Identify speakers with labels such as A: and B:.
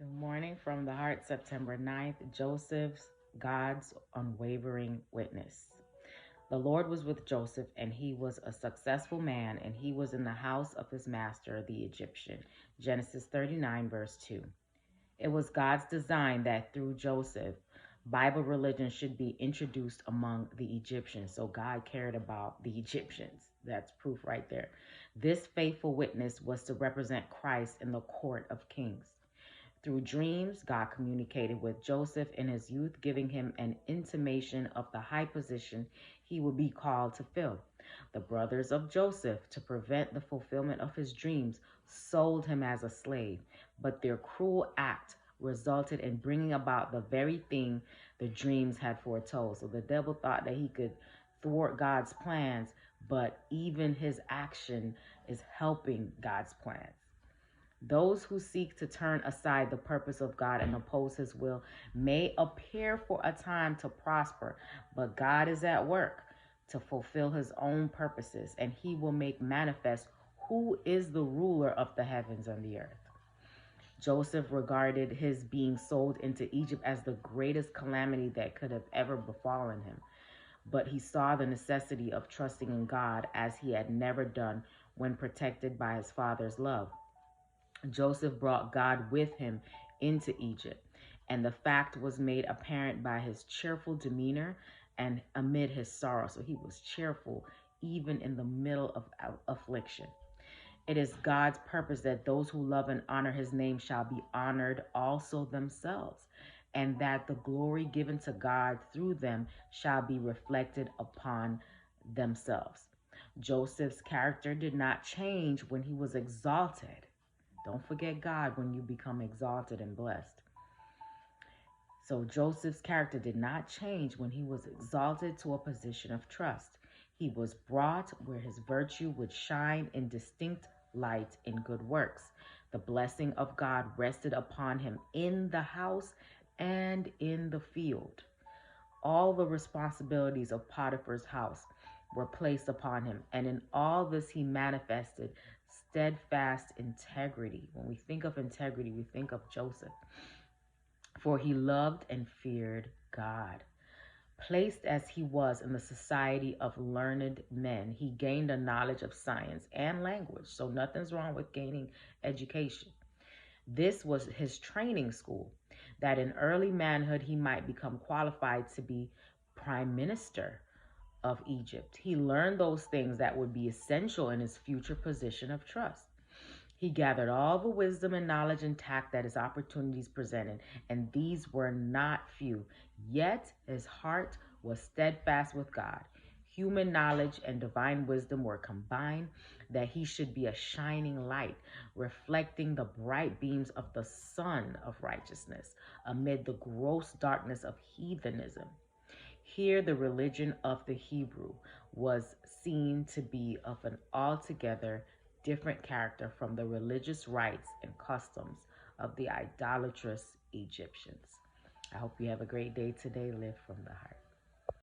A: Good morning from the heart, September 9th. Joseph's God's unwavering witness. The Lord was with Joseph, and he was a successful man, and he was in the house of his master, the Egyptian. Genesis 39, verse 2. It was God's design that through Joseph, Bible religion should be introduced among the Egyptians. So God cared about the Egyptians. That's proof right there. This faithful witness was to represent Christ in the court of kings. Through dreams, God communicated with Joseph in his youth, giving him an intimation of the high position he would be called to fill. The brothers of Joseph, to prevent the fulfillment of his dreams, sold him as a slave, but their cruel act resulted in bringing about the very thing the dreams had foretold. So the devil thought that he could thwart God's plans, but even his action is helping God's plans. Those who seek to turn aside the purpose of God and oppose his will may appear for a time to prosper, but God is at work to fulfill his own purposes, and he will make manifest who is the ruler of the heavens and the earth. Joseph regarded his being sold into Egypt as the greatest calamity that could have ever befallen him, but he saw the necessity of trusting in God as he had never done when protected by his father's love. Joseph brought God with him into Egypt, and the fact was made apparent by his cheerful demeanor and amid his sorrow. So he was cheerful even in the middle of affliction. It is God's purpose that those who love and honor his name shall be honored also themselves, and that the glory given to God through them shall be reflected upon themselves. Joseph's character did not change when he was exalted. Don't forget God when you become exalted and blessed. So Joseph's character did not change when he was exalted to a position of trust. He was brought where his virtue would shine in distinct light in good works. The blessing of God rested upon him in the house and in the field. All the responsibilities of Potiphar's house were placed upon him, and in all this he manifested steadfast integrity. When we think of integrity, we think of Joseph. For he loved and feared God. Placed as he was in the society of learned men, he gained a knowledge of science and language. So nothing's wrong with gaining education. This was his training school, that in early manhood he might become qualified to be prime minister of Egypt. He learned those things that would be essential in his future position of trust. He gathered all the wisdom and knowledge and tact that his opportunities presented, and these were not few. Yet his heart was steadfast with God. Human knowledge and divine wisdom were combined that he should be a shining light, reflecting the bright beams of the sun of righteousness amid the gross darkness of heathenism. Here, the religion of the Hebrew was seen to be of an altogether different character from the religious rites and customs of the idolatrous Egyptians. I hope you have a great day today. Live from the heart.